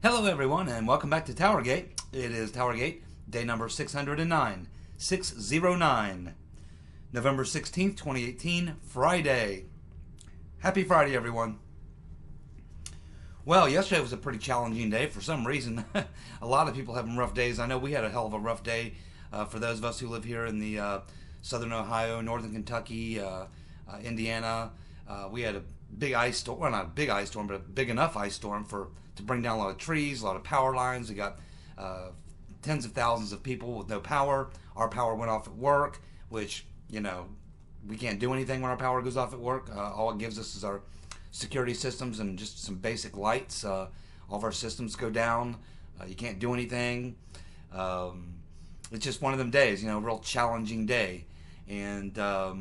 Hello everyone and welcome back to TowerGate. It is TowerGate, day number 609, November 16th, 2018, Friday. Happy Friday, everyone. Well, yesterday was a pretty challenging day. For some reason, a lot of people having rough days. I know we had a hell of a rough day for those of us who live here in the southern Ohio, northern Kentucky, Indiana. We had a big ice storm. Well, not a big ice storm, but a big enough ice storm to bring down a lot of trees, a lot of power lines. We got tens of thousands of people with no power. Our power went off at work, which, you know, we can't do anything when our power goes off at work. All it gives us is our security systems and just some basic lights. All of our systems go down. You can't do anything. It's just one of them days, you know, a real challenging day. And so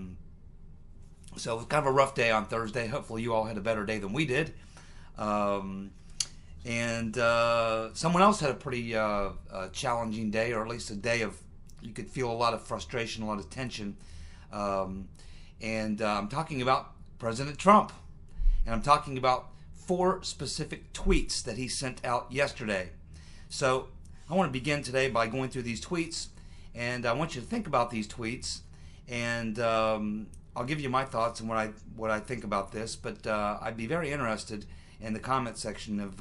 it was kind of a rough day on Thursday. Hopefully you all had a better day than we did. Someone else had a pretty challenging day, or at least a day of, you could feel a lot of frustration, a lot of tension. I'm talking about President Trump. And I'm talking about 4 specific tweets that he sent out yesterday. So I want to begin today by going through these tweets, and I want you to think about these tweets, and I'll give you my thoughts and what I think about this. But I'd be very interested in the comment section if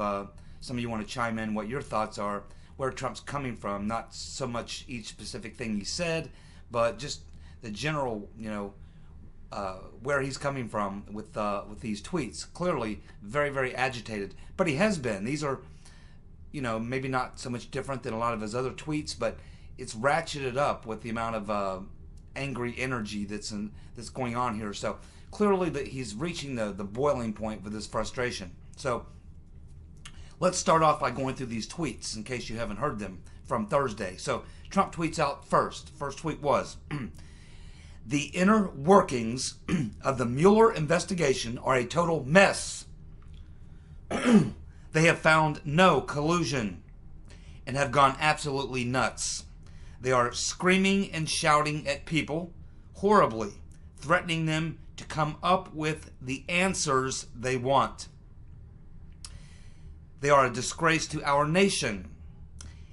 some of you want to chime in what your thoughts are, where Trump's coming from, not so much each specific thing he said, but just the general, you know, where he's coming from with these tweets. Clearly very, very agitated, but he has been. These are, you know, maybe not so much different than a lot of his other tweets, but it's ratcheted up with the amount of angry energy that's going on here. So clearly that he's reaching the boiling point with his frustration. So let's start off by going through these tweets in case you haven't heard them from Thursday. So Trump tweets out first. First tweet was, the inner workings of the Mueller investigation are a total mess. They have found no collusion and have gone absolutely nuts. They are screaming and shouting at people horribly, threatening them to come up with the answers they want. They are a disgrace to our nation,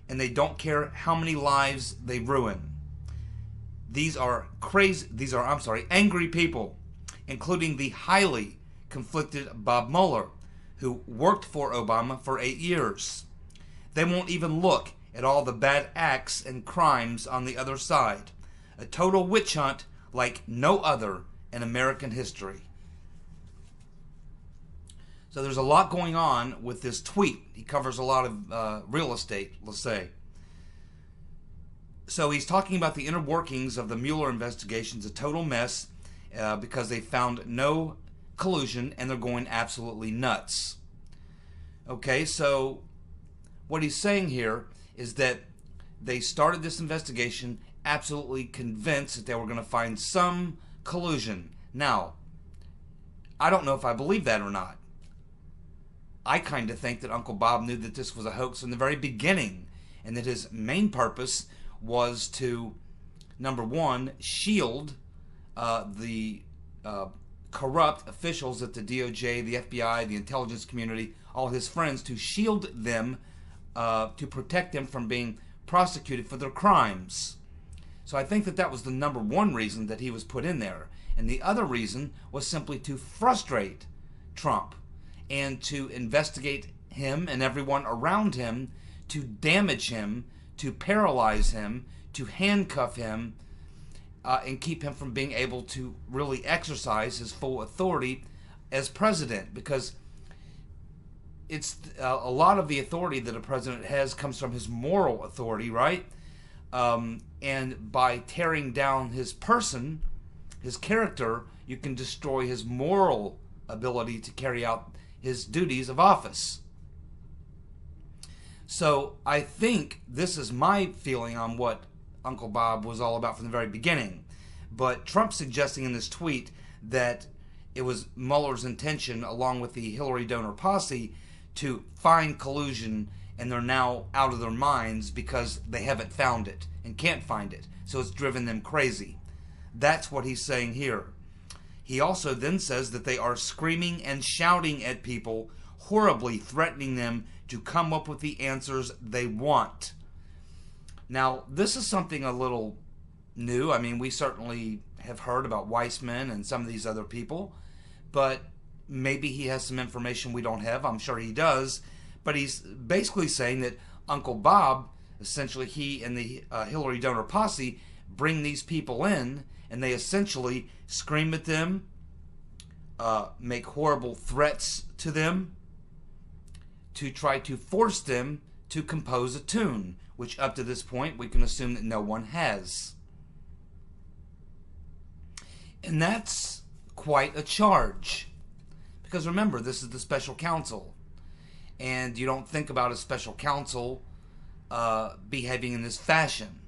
and they don't care how many lives they ruin. These are angry people, including the highly conflicted Bob Mueller, who worked for Obama for 8 years. They won't even look at all the bad acts and crimes on the other side. A total witch hunt like no other in American history. So there's a lot going on with this tweet. He covers a lot of real estate, let's say. So he's talking about the inner workings of the Mueller investigation's a total mess because they found no collusion and they're going absolutely nuts. Okay, so what he's saying here is that they started this investigation absolutely convinced that they were going to find some collusion. Now, I don't know if I believe that or not. I kind of think that Uncle Bob knew that this was a hoax from the very beginning, and that his main purpose was to, number one, shield the corrupt officials at the DOJ, the FBI, the intelligence community, all his friends, to shield them, to protect them from being prosecuted for their crimes. So I think that was the number one reason that he was put in there. And the other reason was simply to frustrate Trump and to investigate him and everyone around him, to damage him, to paralyze him, to handcuff him, and keep him from being able to really exercise his full authority as president. Because it's a lot of the authority that a president has comes from his moral authority, right? And by tearing down his person, his character, you can destroy his moral ability to carry out his duties of office. So I think this is my feeling on what Uncle Bob was all about from the very beginning. But Trump suggesting in this tweet that it was Mueller's intention, along with the Hillary donor posse, to find collusion, and they're now out of their minds because they haven't found it and can't find it. So it's driven them crazy. That's what he's saying here. He also then says that they are screaming and shouting at people horribly threatening them to come up with the answers they want. Now, this is something a little new. I mean, we certainly have heard about Weissman and some of these other people, but maybe he has some information we don't have. I'm sure he does. But he's basically saying that Uncle Bob, essentially he and the Hillary donor posse, bring these people in, and they essentially scream at them, make horrible threats to them, to try to force them to compose a tune, which up to this point we can assume that no one has. And that's quite a charge. Because remember, this is the special counsel. And you don't think about a special counsel behaving in this fashion.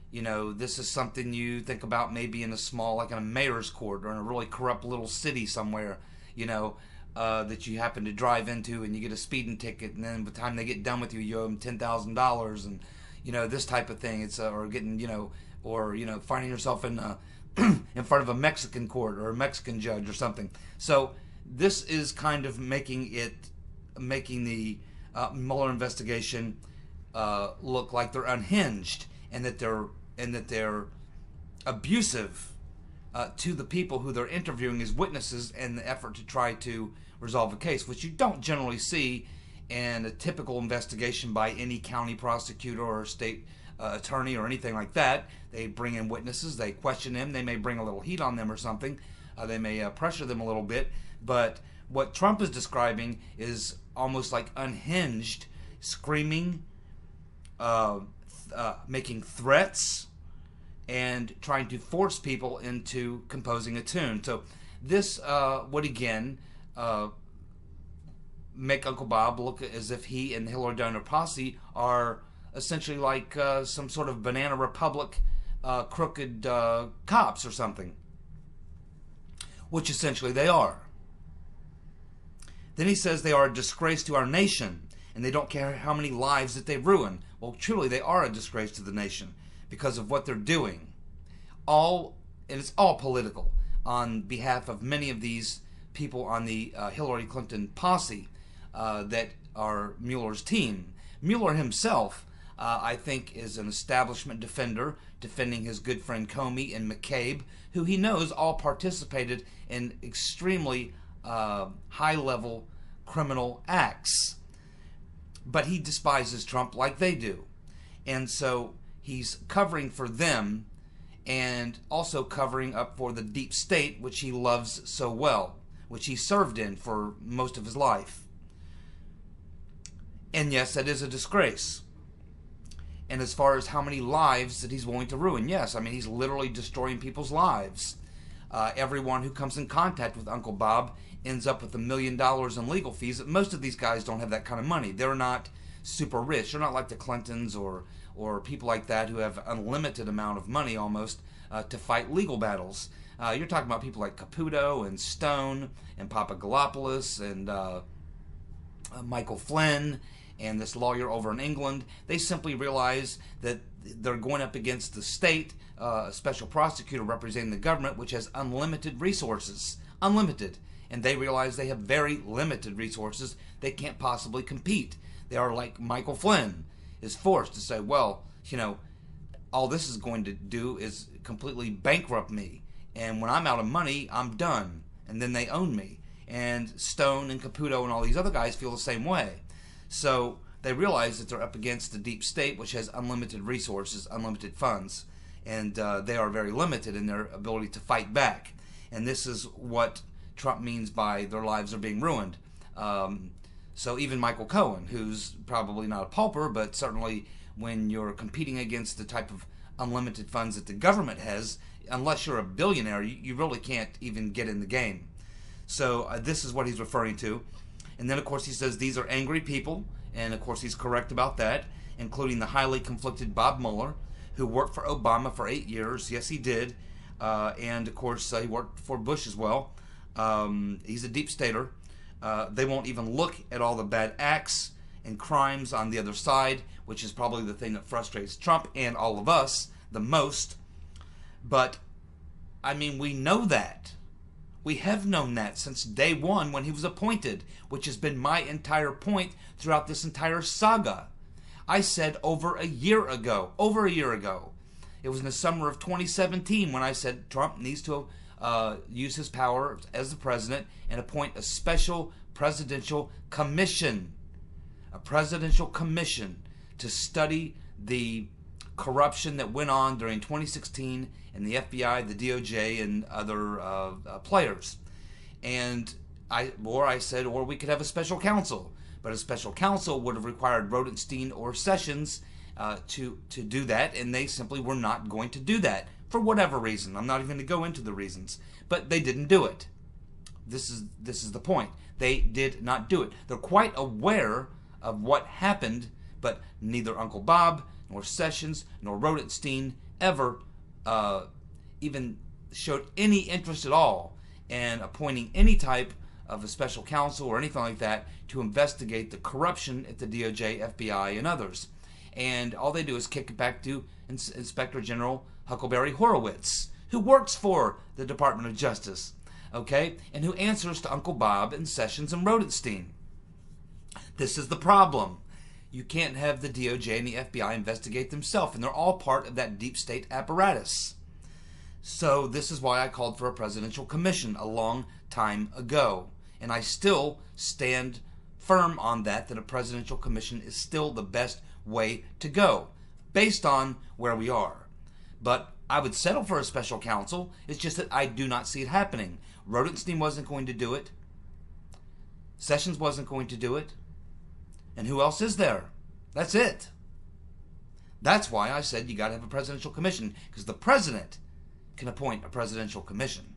You know, this is something you think about maybe in a small, like in a mayor's court or in a really corrupt little city somewhere, you know, that you happen to drive into and you get a speeding ticket, and then by the time they get done with you, you owe them $10,000, and, you know, this type of thing. It's or getting, you know, or, you know, finding yourself in in front of a Mexican court or a Mexican judge or something. So this is kind of making the Mueller investigation look like they're unhinged, and that they're abusive to the people who they're interviewing as witnesses in the effort to try to resolve a case, which you don't generally see in a typical investigation by any county prosecutor or state attorney or anything like that. They bring in witnesses, they question them, they may bring a little heat on them or something, they may pressure them a little bit, but what Trump is describing is almost like unhinged, screaming, making threats, and trying to force people into composing a tune. So this would again make Uncle Bob look as if he and the Hillary donor posse are essentially like some sort of Banana Republic crooked cops or something, which essentially they are. Then he says they are a disgrace to our nation, and they don't care how many lives that they ruin. Well, truly, they are a disgrace to the nation because of what they're doing. And it's all political on behalf of many of these people on the Hillary Clinton posse that are Mueller's team. Mueller himself, I think, is an establishment defender, defending his good friend Comey and McCabe, who he knows all participated in extremely high-level criminal acts. But he despises Trump like they do. And so he's covering for them and also covering up for the deep state, which he loves so well, which he served in for most of his life. And yes, that is a disgrace. And as far as how many lives that he's willing to ruin, yes, I mean, he's literally destroying people's lives. Everyone who comes in contact with Uncle Bob ends up with $1 million in legal fees. Most of these guys don't have that kind of money. They're not super rich. They're not like the Clintons or people like that who have unlimited amount of money almost to fight legal battles. You're talking about people like Caputo and Stone and Papagalopoulos and Michael Flynn and this lawyer over in England. They simply realize that they're going up against the state, a special prosecutor representing the government, which has unlimited resources. Unlimited. And they realize they have very limited resources. They can't possibly compete. They are like Michael Flynn is forced to say, well, you know, all this is going to do is completely bankrupt me. And when I'm out of money, I'm done. And then they own me. And Stone and Caputo and all these other guys feel the same way. So they realize that they're up against the deep state, which has unlimited resources, unlimited funds. And they are very limited in their ability to fight back. And this is what Trump means by their lives are being ruined. So even Michael Cohen, who's probably not a pauper, but certainly when you're competing against the type of unlimited funds that the government has, unless you're a billionaire, you really can't even get in the game. So this is what he's referring to. And then, of course, he says these are angry people, and, of course, he's correct about that, including the highly conflicted Bob Mueller, who worked for Obama for 8 years. Yes, he did. And, of course, he worked for Bush as well. He's a deep stater. They won't even look at all the bad acts and crimes on the other side, which is probably the thing that frustrates Trump and all of us the most. But, I mean, we know that. We have known that since day one when he was appointed, which has been my entire point throughout this entire saga. I said over a year ago, it was in the summer of 2017 when I said Trump needs to use his power as the president and appoint a special presidential commission. A presidential commission to study the corruption that went on during 2016 in the FBI, the DOJ, and other players. And I said, or we could have a special counsel. But a special counsel would have required Rodenstein or Sessions to do that, and they simply were not going to do that for whatever reason. I'm not even going to go into the reasons, but they didn't do it. This is the point. They did not do it. They're quite aware of what happened, but neither Uncle Bob nor Sessions nor Rodenstein ever even showed any interest at all in appointing any type of a special counsel or anything like that to investigate the corruption at the DOJ, FBI, and others. And all they do is kick it back to Inspector General Huckleberry Horowitz, who works for the Department of Justice, okay, and who answers to Uncle Bob and Sessions and Rodenstein. This is the problem. You can't have the DOJ and the FBI investigate themselves, and they're all part of that deep state apparatus. So this is why I called for a presidential commission a long time ago. And I still stand firm on that a presidential commission is still the best way to go, based on where we are. But I would settle for a special counsel. It's just that I do not see it happening. Rodenstein wasn't going to do it. Sessions wasn't going to do it. And who else is there? That's it. That's why I said you got to have a presidential commission, because the president can appoint a presidential commission.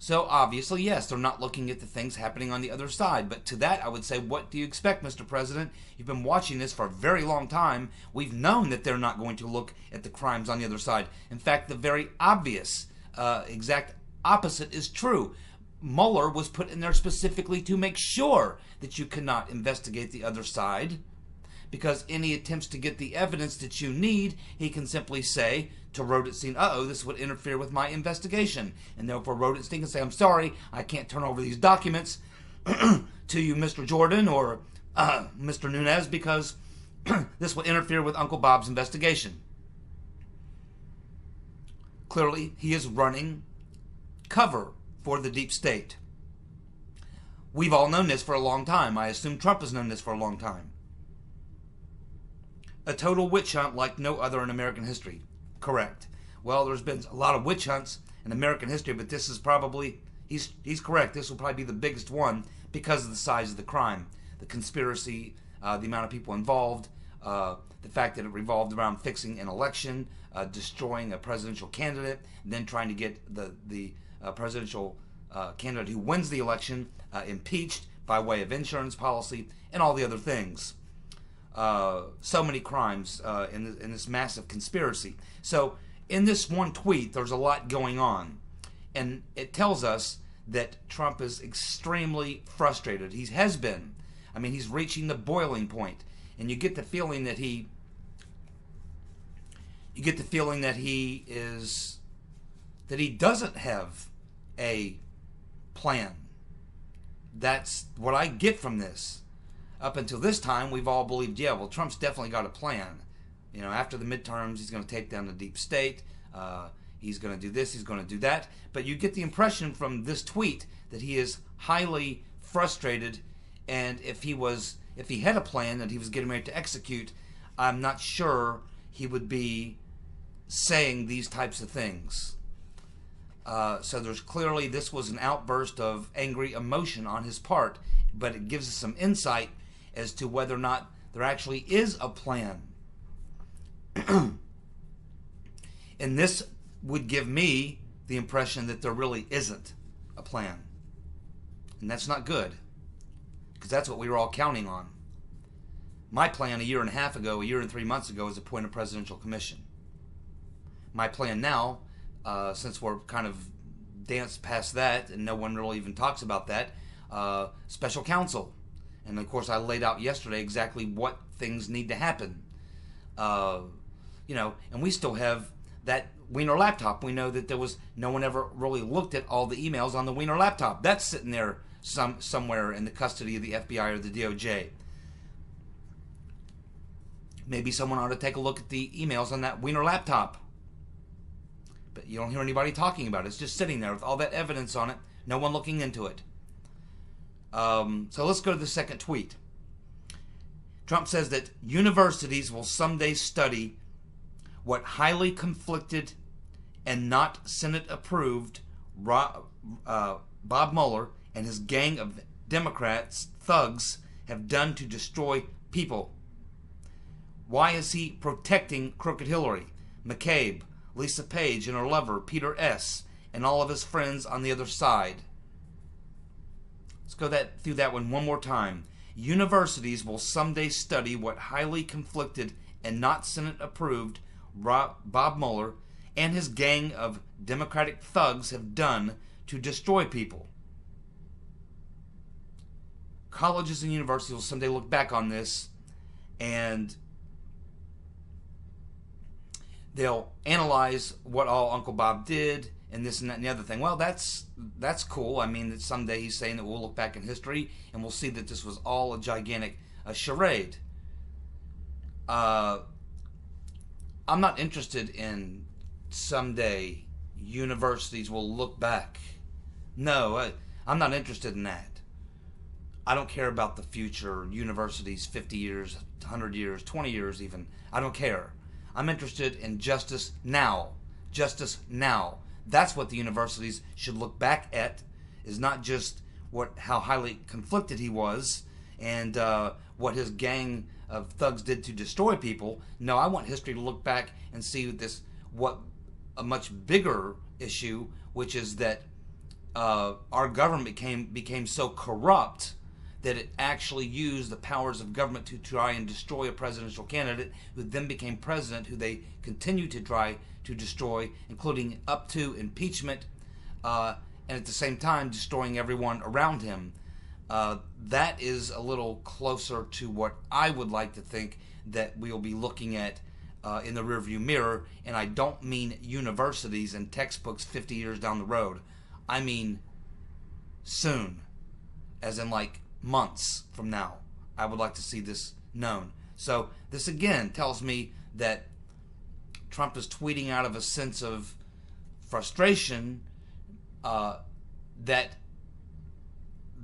So obviously, yes, they're not looking at the things happening on the other side. But to that, I would say, what do you expect, Mr. President? You've been watching this for a very long time. We've known that they're not going to look at the crimes on the other side. In fact, the very obvious, exact opposite is true. Mueller was put in there specifically to make sure that you cannot investigate the other side, because any attempts to get the evidence that you need, he can simply say to Rodenstein, uh-oh, this would interfere with my investigation. And therefore Rodenstein can say, I'm sorry, I can't turn over these documents to you, Mr. Jordan, or Mr. Nunes, because this will interfere with Uncle Bob's investigation. Clearly, he is running cover for the deep state. We've all known this for a long time. I assume Trump has known this for a long time. A total witch hunt like no other in American history. Correct. Well, there's been a lot of witch hunts in American history, but this is probably, he's correct, this will probably be the biggest one because of the size of the crime, the conspiracy, the amount of people involved, the fact that it revolved around fixing an election, destroying a presidential candidate, and then trying to get the presidential candidate who wins the election impeached by way of insurance policy and all the other things. So many crimes in this massive conspiracy. So in this one tweet, there's a lot going on. And it tells us that Trump is extremely frustrated. He has been. I mean, he's reaching the boiling point. And you get the feeling that he doesn't have a plan. That's what I get from this. Up until this time, we've all believed, yeah, well, Trump's definitely got a plan. You know, after the midterms, he's going to take down the deep state. He's going to do this, he's going to do that. But you get the impression from this tweet that he is highly frustrated, and if he had a plan that he was getting ready to execute, I'm not sure he would be saying these types of things. So there's clearly, this was an outburst of angry emotion on his part, but it gives us some insight as to whether or not there actually is a plan. And this would give me the impression that there really isn't a plan. And that's not good, because that's what we were all counting on. My plan a year and a half ago, a year and 3 months ago, was to appoint a presidential commission. My plan now, since we're kind of danced past that and no one really even talks about that, special counsel. And of course I laid out yesterday exactly what things need to happen. And we still have that Wiener laptop. We know that there was no one ever really looked at all the emails on the Wiener laptop. That's sitting there somewhere in the custody of the FBI or the DOJ. Maybe someone ought to take a look at the emails on that Wiener laptop. But you don't hear anybody talking about it. It's just sitting there with all that evidence on it. No one looking into it. So let's go to the second tweet. Trump says that universities will someday study what highly conflicted and not Senate-approved Bob Mueller and his gang of Democrats, thugs, have done to destroy people. Why is he protecting crooked Hillary, McCabe, Lisa Page and her lover, Peter S., and all of his friends on the other side? Let's go through that one more time. Universities will someday study what highly conflicted and not Senate-approved Bob Mueller and his gang of Democratic thugs have done to destroy people. Colleges and universities will someday look back on this and they'll analyze what all Uncle Bob did and this and that and the other thing. Well, that's cool. I mean, that someday he's saying that we'll look back in history and we'll see that this was all a gigantic charade. I'm not interested in someday universities will look back. No, I'm not interested in that. I don't care about the future, universities 50 years, 100 years, 20 years even. I don't care. I'm interested in justice now. Justice now. That's what the universities should look back at, is not just how highly conflicted he was and what his gang of thugs did to destroy people. No, I want history to look back and see what a much bigger issue, which is that our government became so corrupt that it actually used the powers of government to try and destroy a presidential candidate who then became president, who they continue to try to destroy, including up to impeachment, and at the same time destroying everyone around him. That is a little closer to what I would like to think that we'll be looking at in the rearview mirror, and I don't mean universities and textbooks 50 years down the road. I mean soon, as in like months from now. I would like to see this known. So this again tells me that Trump is tweeting out of a sense of frustration that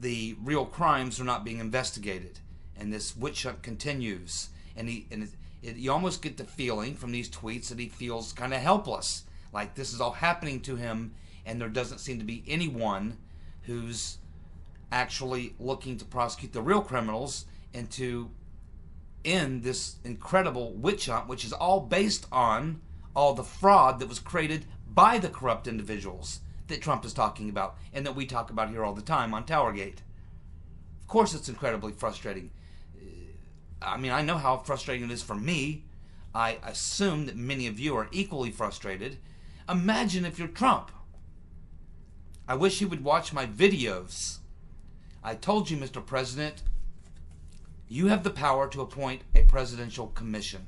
the real crimes are not being investigated, and this witch hunt continues. And you almost get the feeling from these tweets that he feels kind of helpless, like this is all happening to him, and there doesn't seem to be anyone who's actually looking to prosecute the real criminals and to end this incredible witch hunt, which is all based on all the fraud that was created by the corrupt individuals that Trump is talking about and that we talk about here all the time on TowerGate. Of course it's incredibly frustrating. I mean, I know how frustrating it is for me. I assume that many of you are equally frustrated. Imagine if you're Trump. I wish you would watch my videos. I told you, Mr. President, you have the power to appoint a presidential commission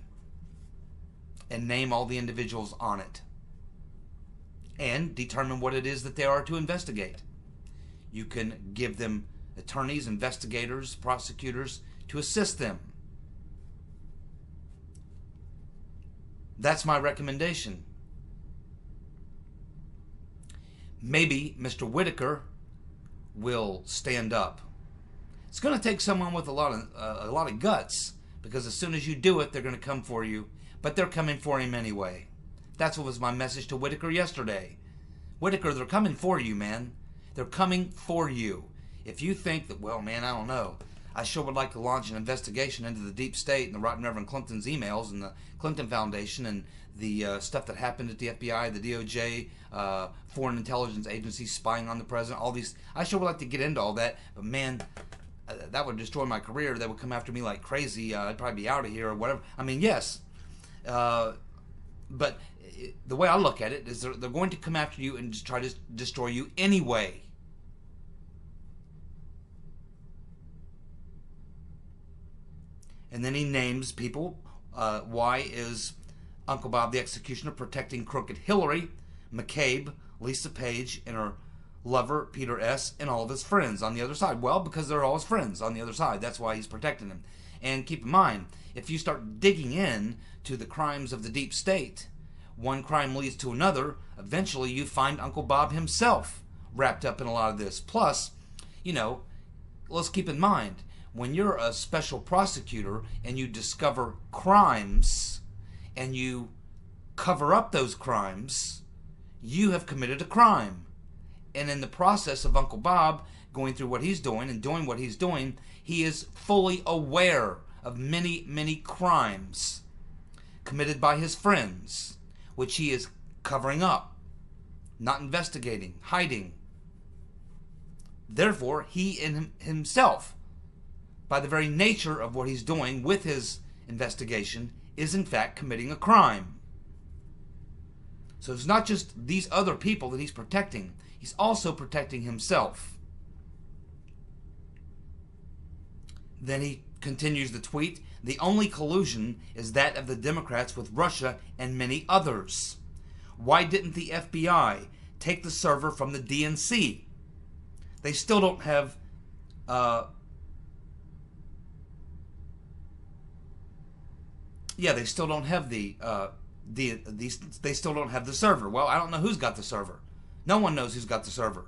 and name all the individuals on it and determine what it is that they are to investigate. You can give them attorneys, investigators, prosecutors to assist them. That's my recommendation. Maybe Mr. Whitaker will stand up. It's going to take someone with a lot of guts, because as soon as you do it, they're going to come for you. But they're coming for him anyway. That's what was my message to Whitaker yesterday. Whitaker, they're coming for you, man. They're coming for you. If you think that, well, man, I don't know, I sure would like to launch an investigation into the deep state and the Right Reverend Clinton's emails and the Clinton Foundation and the stuff that happened at the FBI, the DOJ, foreign intelligence agencies spying on the president, all these. I sure would like to get into all that, but man, that would destroy my career. They would come after me like crazy. I'd probably be out of here or whatever. I mean, yes. But the way I look at it is they're going to come after you and just try to destroy you anyway. And then he names people. Why is Uncle Bob the Executioner protecting crooked Hillary, McCabe, Lisa Page, and her lover, Peter S., and all of his friends on the other side. Well, because they're all his friends on the other side. That's why he's protecting them. And keep in mind, if you start digging in to the crimes of the deep state, one crime leads to another. Eventually, you find Uncle Bob himself wrapped up in a lot of this. Plus, let's keep in mind, when you're a special prosecutor and you discover crimes and you cover up those crimes, you have committed a crime. And in the process of Uncle Bob going through what he's doing and doing what he's doing, he is fully aware of many, many crimes committed by his friends, which he is covering up, not investigating, hiding. Therefore, he in himself, by the very nature of what he's doing with his investigation, is in fact committing a crime. So it's not just these other people that he's protecting. He's also protecting himself. Then he continues the tweet. The only collusion is that of the Democrats with Russia and many others. Why didn't the FBI take the server from the DNC? They still don't have they still don't have they still don't have the server. Well, I don't know who's got the server. No one knows who's got the server.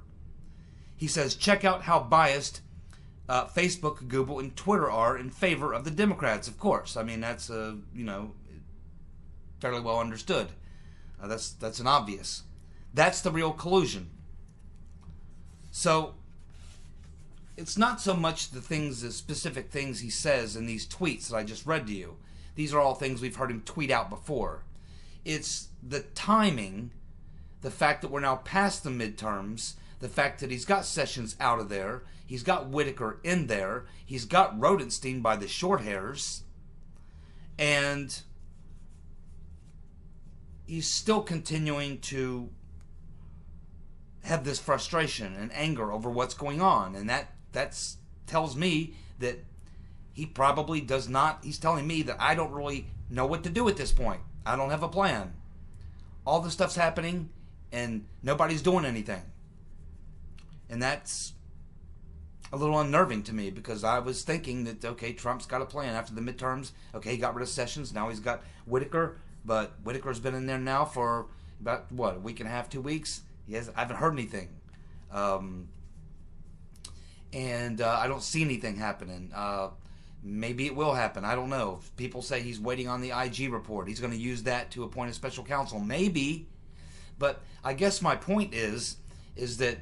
He says, check out how biased Facebook, Google, and Twitter are in favor of the Democrats. Of course, I mean that's fairly well understood. That's an obvious. That's the real collusion. So it's not so much the specific things he says in these tweets that I just read to you. These are all things we've heard him tweet out before. It's the timing, the fact that we're now past the midterms, the fact that he's got Sessions out of there, he's got Whitaker in there, he's got Rodenstein by the short hairs, and he's still continuing to have this frustration and anger over what's going on. And that tells me that he probably does not, he's telling me that I don't really know what to do at this point. I don't have a plan. All this stuff's happening and nobody's doing anything. And that's a little unnerving to me, because I was thinking that, okay, Trump's got a plan after the midterms. Okay, he got rid of Sessions. Now he's got Whitaker. But Whitaker's been in there now for about, a week and a half, 2 weeks? I haven't heard anything. And I don't see anything happening. Maybe it will happen. I don't know. People say he's waiting on the IG report. He's going to use that to appoint a special counsel. Maybe. But I guess my point is that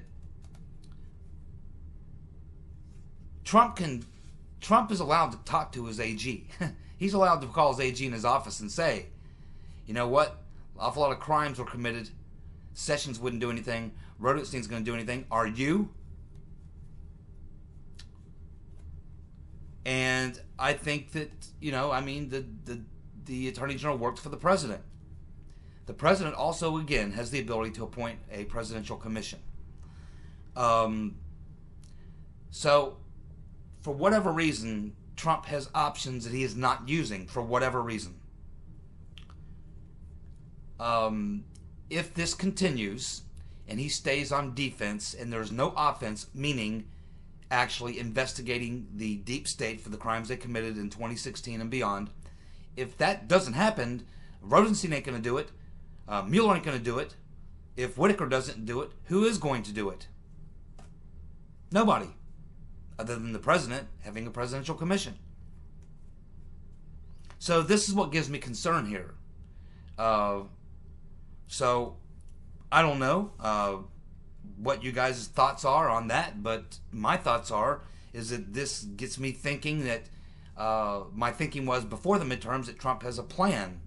Trump is allowed to talk to his AG. He's allowed to call his AG in his office and say, you know what? An awful lot of crimes were committed. Sessions wouldn't do anything. Rodenstein's going to do anything. Are you? And I think that, the Attorney General works for the President. The President also, again, has the ability to appoint a presidential commission. So, for whatever reason, Trump has options that he is not using for whatever reason. If this continues and he stays on defense and there's no offense, meaning actually investigating the deep state for the crimes they committed in 2016 and beyond, if that doesn't happen, Rosenstein ain't going to do it. Mueller ain't going to do it. If Whitaker doesn't do it, who is going to do it? Nobody, other than the president having a presidential commission. So this is what gives me concern here. So I don't know what you guys' thoughts are on that, but my thoughts is that this gets me thinking that my thinking was before the midterms that Trump has a plan.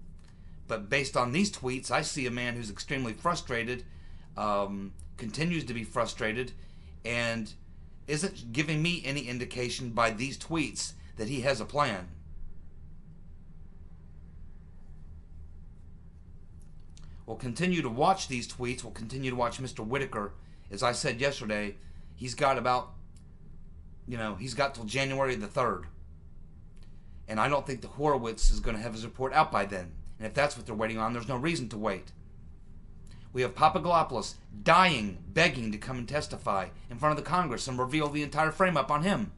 But based on these tweets, I see a man who's extremely frustrated, continues to be frustrated, and isn't giving me any indication by these tweets that he has a plan. We'll continue to watch these tweets. We'll continue to watch Mr. Whitaker. As I said yesterday, he's got he's got till January the 3rd. And I don't think the Horowitz is going to have his report out by then. And if that's what they're waiting on, there's no reason to wait. We have Papadopoulos dying, begging to come and testify in front of the Congress and reveal the entire frame-up on him.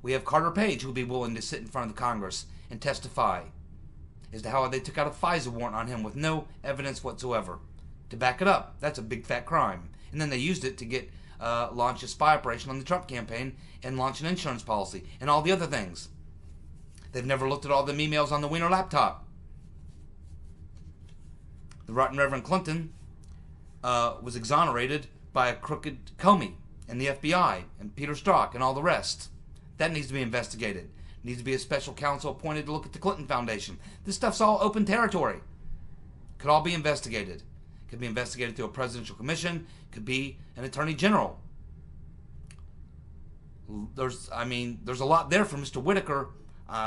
We have Carter Page, who will be willing to sit in front of the Congress and testify as to how they took out a FISA warrant on him with no evidence whatsoever to back it up. That's a big fat crime. And then they used it to get launch a spy operation on the Trump campaign and launch an insurance policy and all the other things. They've never looked at all the emails on the Wiener laptop. The rotten Reverend Clinton was exonerated by a crooked Comey and the FBI and Peter Strzok and all the rest. That needs to be investigated. Needs to be a special counsel appointed to look at the Clinton Foundation. This stuff's all open territory. Could all be investigated. Could be investigated through a presidential commission. Could be an attorney general. There's a lot there for Mr. Whitaker.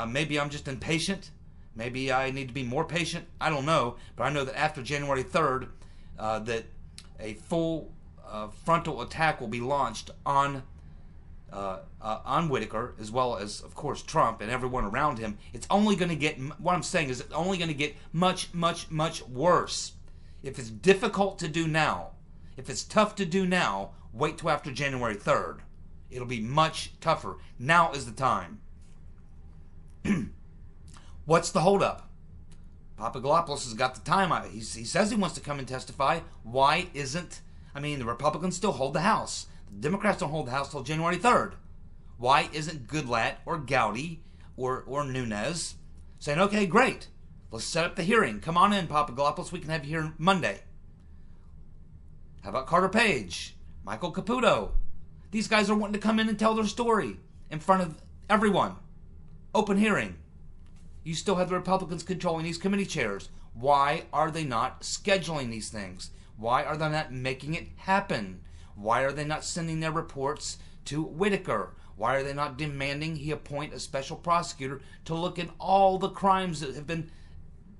Maybe I'm just impatient. Maybe I need to be more patient. I don't know. But I know that after January 3rd, that a full frontal attack will be launched on Whitaker, as well as, of course, Trump and everyone around him. It's only going to get, what I'm saying is it's only going to get much, much, much worse. If it's difficult to do now, if it's tough to do now, wait till after January 3rd. It'll be much tougher. Now is the time. What's the holdup? Papadopoulos has got the time. He says he wants to come and testify. Why isn't, the Republicans still hold the House. The Democrats don't hold the House till January 3rd. Why isn't Goodlatte or Gowdy or Nunes saying, okay, great, let's set up the hearing. Come on in, Papadopoulos, we can have you here Monday. How about Carter Page, Michael Caputo? These guys are wanting to come in and tell their story in front of everyone. Open hearing. You still have the Republicans controlling these committee chairs. Why are they not scheduling these things? Why are they not making it happen? Why are they not sending their reports to Whitaker? Why are they not demanding he appoint a special prosecutor to look at all the crimes that have been,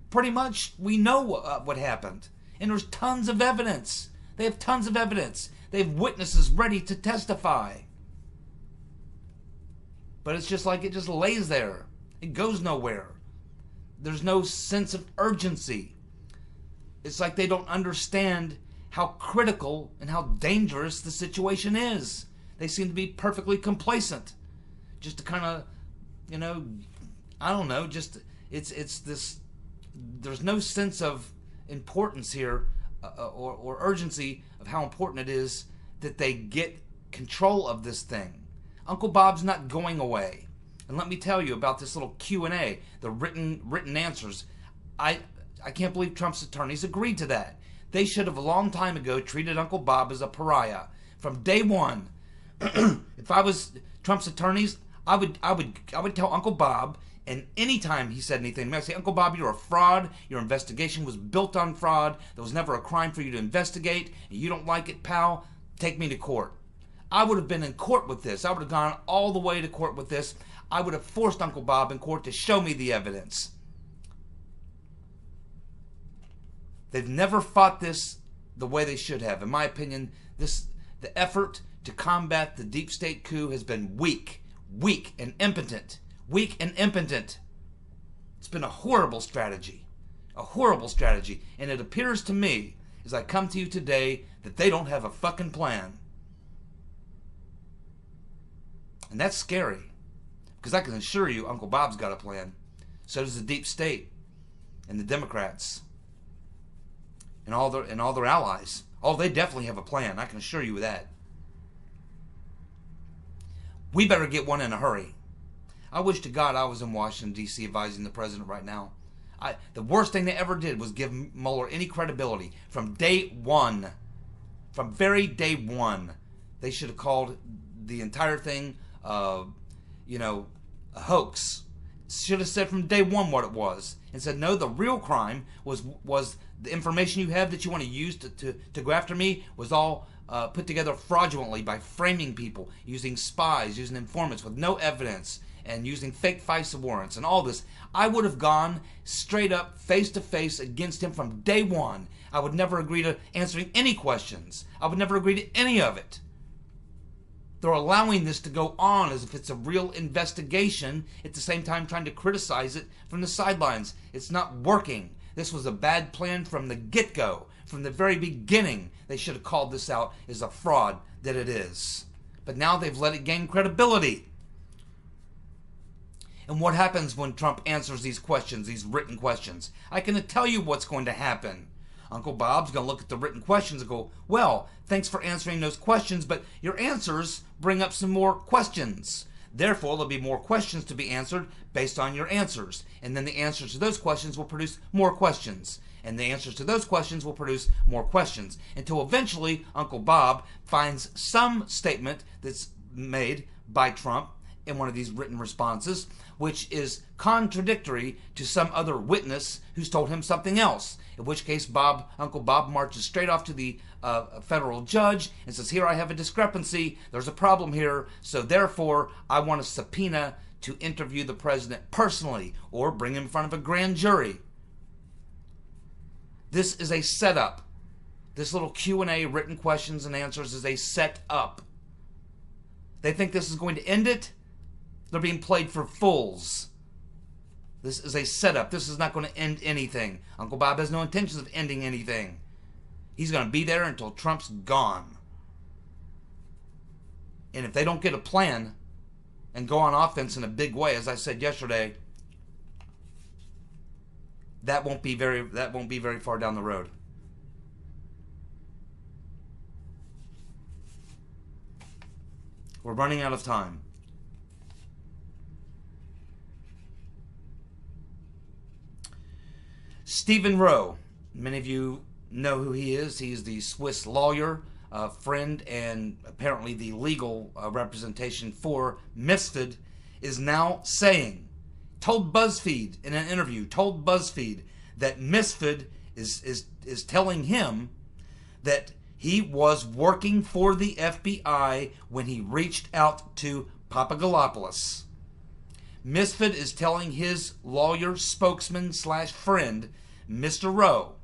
pretty much, we know what happened. And there's tons of evidence. They have tons of evidence. They have witnesses ready to testify. But it's just like it just lays there. It goes nowhere. There's no sense of urgency. It's like they don't understand how critical and how dangerous the situation is. They seem to be perfectly complacent. Just to kind of, I don't know, just, it's this, there's no sense of importance here or urgency of how important it is that they get control of this thing. Uncle Bob's not going away. And let me tell you about this little Q&A, the written answers. I can't believe Trump's attorneys agreed to that. They should have a long time ago treated Uncle Bob as a pariah from day one. If I was Trump's attorneys, I would tell Uncle Bob, and anytime he said anything, I'd say, Uncle Bob, you're a fraud. Your investigation was built on fraud. There was never a crime for you to investigate. And you don't like it, pal? Take me to court. I would have been in court with this. I would have gone all the way to court with this. I would have forced Uncle Bob in court to show me the evidence. They've never fought this the way they should have. In my opinion, the effort to combat the deep state coup has been weak and impotent. Weak and impotent. It's been a horrible strategy. A horrible strategy. And it appears to me, as I come to you today, that they don't have a fucking plan. And that's scary. Because I can assure you, Uncle Bob's got a plan. So does the deep state and the Democrats and all their allies. Oh, they definitely have a plan. I can assure you of that. We better get one in a hurry. I wish to God I was in Washington, D.C. advising the president right now. The worst thing they ever did was give Mueller any credibility. From day one, from very day one, they should have called the entire thing, a hoax. Should have said from day one what it was. And said, no, the real crime was the information you have that you want to use to go after me was all put together fraudulently by framing people, using spies, using informants with no evidence, and using fake FISA warrants and all this. I would have gone straight up face to face against him from day one. I would never agree to answering any questions. I would never agree to any of it. They're allowing this to go on as if it's a real investigation, at the same time trying to criticize it from the sidelines. It's not working. This was a bad plan from the get-go. From the very beginning, they should have called this out as a fraud that it is. But now they've let it gain credibility. And what happens when Trump answers these questions, these written questions? I can tell you what's going to happen. Uncle Bob's going to look at the written questions and go, well, thanks for answering those questions, but your answers bring up some more questions. Therefore, there'll be more questions to be answered based on your answers. And then the answers to those questions will produce more questions. And the answers to those questions will produce more questions. Until eventually, Uncle Bob finds some statement that's made by Trump in one of these written responses, which is contradictory to some other witness who's told him something else. In which case, Uncle Bob marches straight off to the federal judge and says, here I have a discrepancy, there's a problem here, so therefore I want a subpoena to interview the president personally or bring him in front of a grand jury. This is a setup. This little Q&A, written questions and answers, is a setup. They think this is going to end it. They're being played for fools. This is a setup. This is not going to end anything. Uncle Bob has no intentions of ending anything. He's going to be there until Trump's gone. And if they don't get a plan and go on offense in a big way, as I said yesterday, that won't be very far down the road. We're running out of time. Stephen Rowe, many of you know who he is. He's the Swiss lawyer, friend, and apparently the legal representation for Mifsud, is now saying, told BuzzFeed in an interview, told BuzzFeed that Mifsud is telling him that he was working for the FBI when he reached out to Papadopoulos. Mifsud is telling his lawyer, spokesman / friend, Mr. Rowe.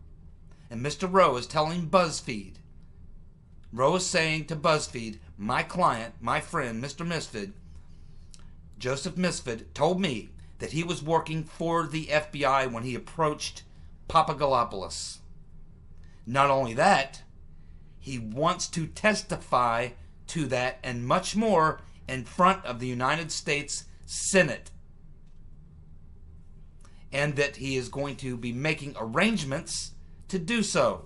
And Mr. Rowe is telling BuzzFeed. Rowe is saying to BuzzFeed, my client, my friend, Mr. Mifsud, Joseph Mifsud, told me that he was working for the FBI when he approached Papadopoulos. Not only that, he wants to testify to that and much more in front of the United States Senate. And that he is going to be making arrangements to do so.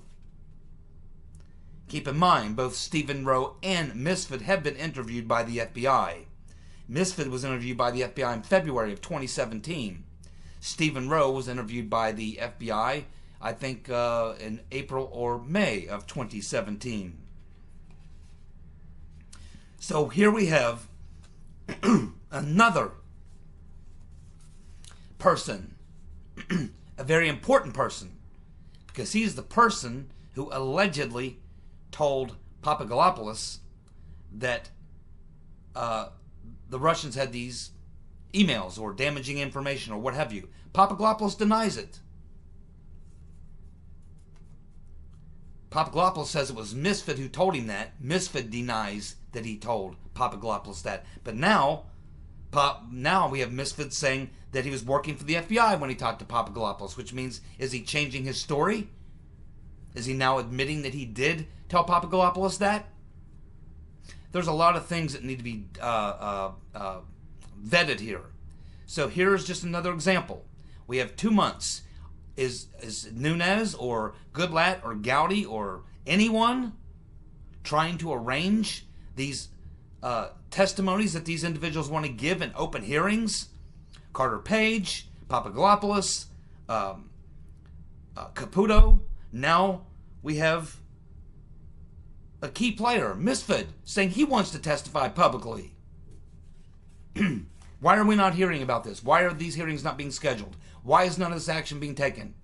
Keep in mind, both Stephen Rowe and Mifsud have been interviewed by the FBI. Mifsud was interviewed by the FBI in February of 2017. Stephen Rowe was interviewed by the FBI, I think, in April or May of 2017. So here we have another person, a very important person, because he's the person who allegedly told Papadopoulos that the Russians had these emails or damaging information or what have you. Papadopoulos denies it. Papadopoulos says it was Mifsud who told him that. Mifsud denies that he told Papadopoulos that. But now we have Mifsud saying that he was working for the FBI when he talked to Papadopoulos, which means, is he changing his story? Is he now admitting that he did tell Papadopoulos that? There's a lot of things that need to be vetted here. So here's just another example. We have 2 months. Is Nunes or Goodlatte or Gowdy or anyone trying to arrange these testimonies that these individuals want to give in open hearings? Carter Page, Papadopoulos, Caputo. Now we have a key player, Mifsud, saying he wants to testify publicly. Why are we not hearing about this? Why are these hearings not being scheduled? Why is none of this action being taken?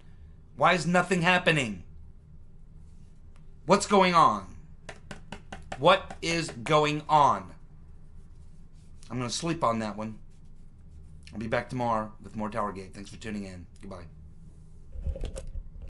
Why is nothing happening? What's going on? What is going on? I'm going to sleep on that one. I'll be back tomorrow with more TowerGate. Thanks for tuning in. Goodbye.